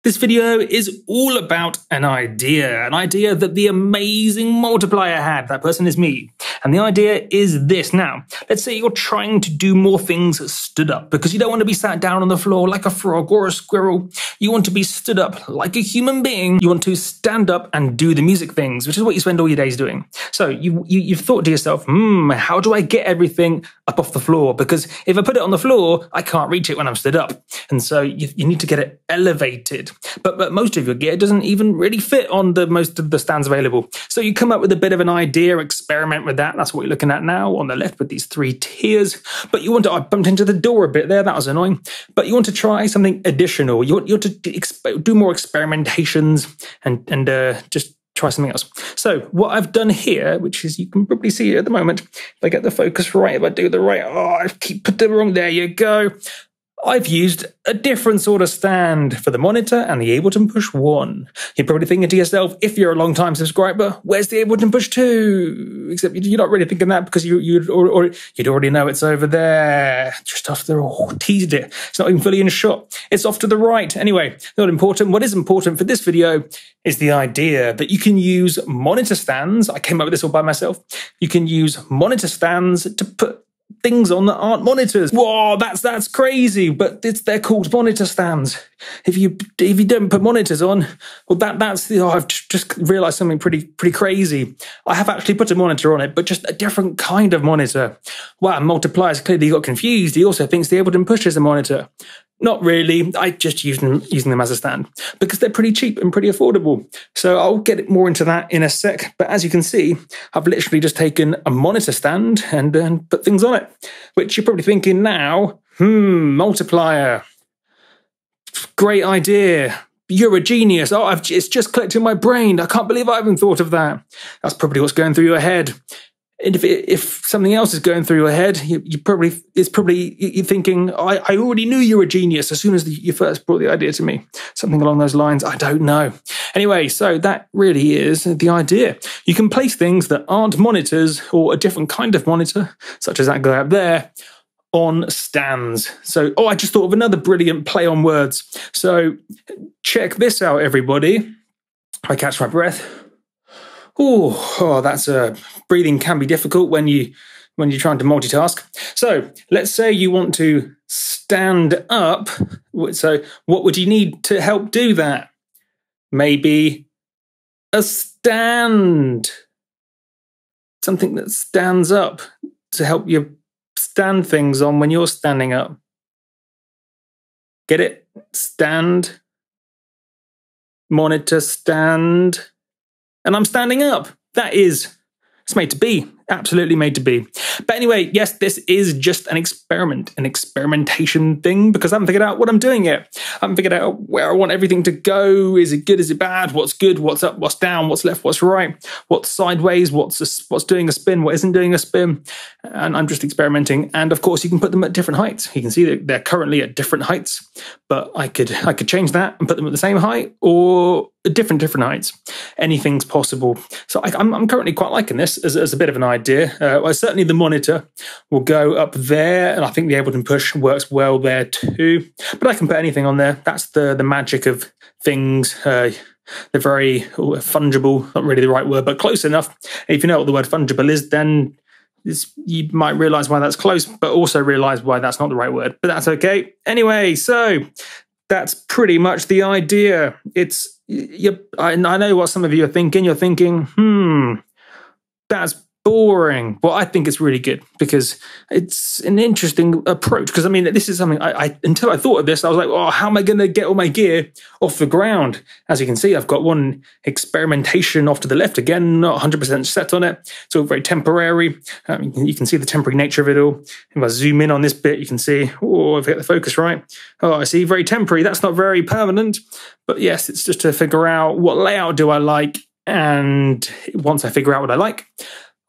This video is all about an idea that the amazing multiplier had. That person is me. And the idea is this. Now, let's say you're trying to do more things stood up because you don't want to be sat down on the floor like a frog or a squirrel. You want to be stood up like a human being. You want to stand up and do the music things, which is what you spend all your days doing. So you've thought to yourself, how do I get everything up off the floor? Because if I put it on the floor, I can't reach it when I'm stood up. And so you need to get it elevated. But most of your gear doesn't even really fit on most of the stands available. So you come up with a bit of an idea, experiment with that. That's what you're looking at now on the left with these 3 tiers. But you want to, I bumped into the door a bit there. That was annoying. But you want to try something additional. You want to do more experimentations and just try something else. So what I've done here, which is you can probably see it at the moment, if I get the focus right, if I do the right, I keep put it wrong. There you go. I've used a different sort of stand for the monitor and the Ableton Push 1. You're probably thinking to yourself, if you're a long-time subscriber, where's the Ableton Push 2? Except you're not really thinking that because you'd already know it's over there. Just off the teased it. It's not even fully in shot. It's off to the right. Anyway, not important. What is important for this video is the idea that you can use monitor stands. I came up with this all by myself. You can use monitor stands to put things on that aren't monitors. Whoa, that's crazy, but they're called monitor stands. If you don't put monitors on, well, I've just realized something pretty crazy. I have actually put a monitor on it, but just a different kind of monitor. Wow, Multiplier's clearly got confused. He also thinks the Ableton Push is a monitor. Not really. I just using them as a stand because they're pretty cheap and pretty affordable. So I'll get more into that in a sec. But as you can see, I've literally just taken a monitor stand and put things on it, which you're probably thinking now, multiplier. Great idea. You're a genius. Oh, it's just clicked in my brain. I can't believe I haven't thought of that. That's probably what's going through your head. And if something else is going through your head, you're thinking, I already knew you were a genius as soon as you first brought the idea to me. Something along those lines. I don't know. Anyway, so that really is the idea. You can place things that aren't monitors or a different kind of monitor, such as that guy up there, on stands. So, I just thought of another brilliant play on words. So check this out, everybody. If I catch my breath. That's breathing can be difficult when you're trying to multitask. So let's say you want to stand up. So what would you need to help do that? Maybe a stand. Something that stands up to help you stand things on when you're standing up. Get it? Stand. Monitor stand. And I'm standing up. It's made to be. Absolutely made to be. But anyway, yes, this is just an experimentation thing because I haven't figured out what I'm doing yet. I haven't figured out where I want everything to go. Is it good? Is it bad? What's good? What's up? What's down? What's left? What's right? What's sideways? What's doing a spin? What isn't doing a spin? And I'm just experimenting. And of course, you can put them at different heights. You can see that they're currently at different heights, but I could change that and put them at the same height or different heights. Anything's possible. So I'm currently quite liking this as a bit of an idea. Certainly the monitor will go up there, and I think the Ableton Push works well there too. But I can put anything on there. That's the magic of things. They're very fungible, not really the right word, but close enough. And if you know what the word fungible is, then you might realize why that's close, but also realize why that's not the right word. But that's okay. Anyway, so that's pretty much the idea. I know what some of you are thinking. You're thinking, that's boring. Well, I think it's really good because it's an interesting approach. Because I mean, this is something until I thought of this, I was like, how am I going to get all my gear off the ground? As you can see, I've got one experimentation off to the left again, not 100% set on it. It's all very temporary. You can see the temporary nature of it all. If I zoom in on this bit, you can see, if I get the focus right. I see, very temporary. That's not very permanent. But yes, it's just to figure out what layout do I like. And once I figure out what I like,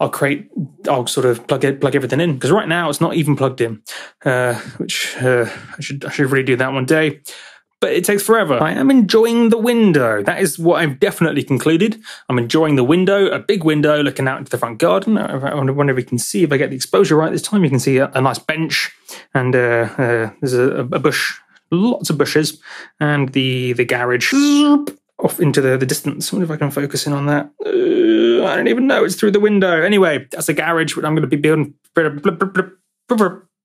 I'll sort of plug everything in, because right now it's not even plugged in, which I should really do that one day. But it takes forever. I am enjoying the window. That is what I've definitely concluded. I'm enjoying the window, a big window looking out into the front garden. I wonder if we can see, if I get the exposure right this time, you can see a nice bench, and there's a bush lots of bushes, and the garage off into the distance. I wonder if I can focus in on that. I don't even know, it's through the window. Anyway, that's a garage, which I'm going to be building.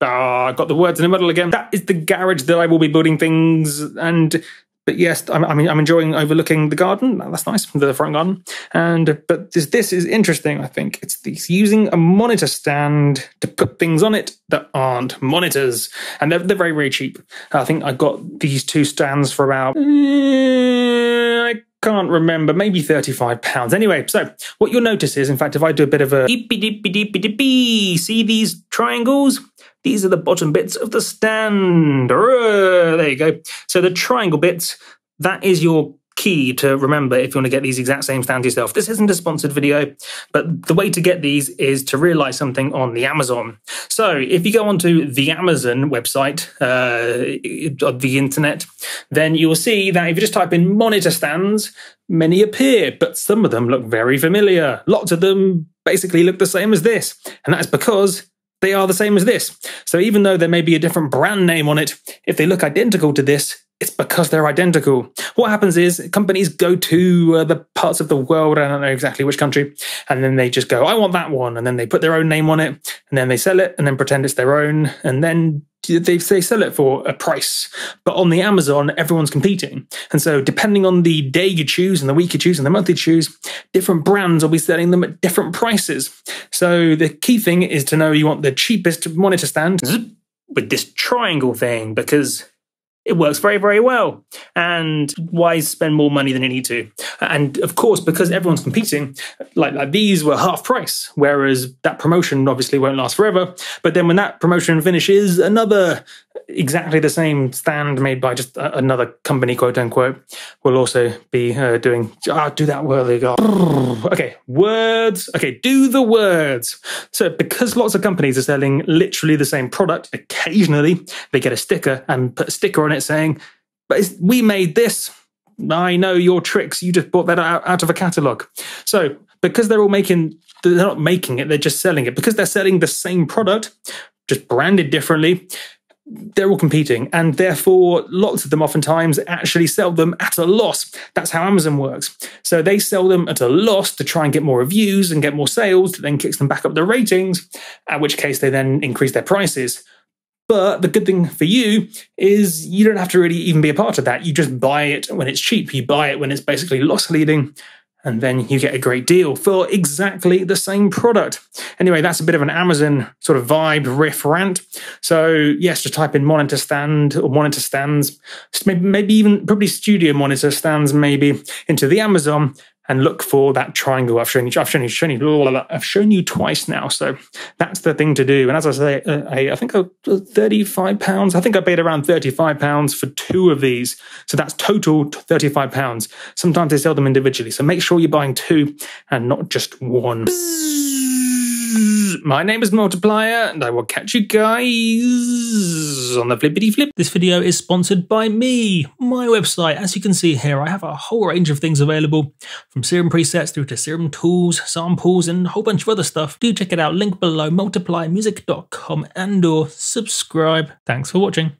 I got the words in the middle again. That is the garage that I will be building things. But yes, I'm enjoying overlooking the garden. That's nice, the front garden. But this is interesting, I think. It's using a monitor stand to put things on it that aren't monitors. And they're very, very cheap. I think I got these two stands for about, I can't remember, maybe £35. Anyway, so what you'll notice is, in fact, if I do a bit of a see these triangles? These are the bottom bits of the stand. There you go. So the triangle bits, that is your key to remember if you want to get these exact same stands yourself. This isn't a sponsored video, but the way to get these is to realize something on the Amazon. So if you go onto the Amazon website of the internet, then you'll see that if you just type in monitor stands, many appear, but some of them look very familiar. Lots of them basically look the same as this, and that's because they are the same as this. So even though there may be a different brand name on it, if they look identical to this, it's because they're identical. What happens is companies go to the parts of the world, I don't know exactly which country, and then they just go, I want that one. And then they put their own name on it, and then they sell it, and then pretend it's their own, and then they sell it for a price. But on the Amazon, everyone's competing. And so depending on the day you choose and the week you choose and the month you choose, different brands will be selling them at different prices. So the key thing is to know you want the cheapest monitor stand with this triangle thing, because it works very, very well. And why spend more money than you need to? And of course, because everyone's competing, like these were half price, whereas that promotion obviously won't last forever. But then when that promotion finishes, another exactly the same stand made by just another company, quote unquote, will also be doing, do that word. Okay, words. Okay, do the words. So because lots of companies are selling literally the same product, occasionally they get a sticker and put a sticker on it saying, but we made this. I know your tricks. You just bought that out of a catalogue. So because they're not making it, they're just selling it. Because they're selling the same product, just branded differently, they're all competing, and therefore lots of them oftentimes actually sell them at a loss. That's how Amazon works. So they sell them at a loss to try and get more reviews and get more sales, that then kicks them back up the ratings, at which case they then increase their prices. But the good thing for you is you don't have to really even be a part of that. You just buy it when it's cheap. You buy it when it's basically loss leading, and then you get a great deal for exactly the same product. Anyway, that's a bit of an Amazon sort of vibe, riff, rant. So yes, just type in monitor stand or monitor stands, maybe even probably studio monitor stands maybe into the Amazon, and look for that triangle I've shown you twice now. So that's the thing to do. And as I say, I think £35. I think I paid around £35 for two of these. So that's total £35. Sometimes they sell them individually. So make sure you're buying two and not just one. My name is Multiplier, and I will catch you guys on the flippity flip. This video is sponsored by me, my website. As you can see here, I have a whole range of things available, from serum presets through to serum tools, samples, and a whole bunch of other stuff. Do check it out, link below, multipliermusic.com, and/or subscribe. Thanks for watching.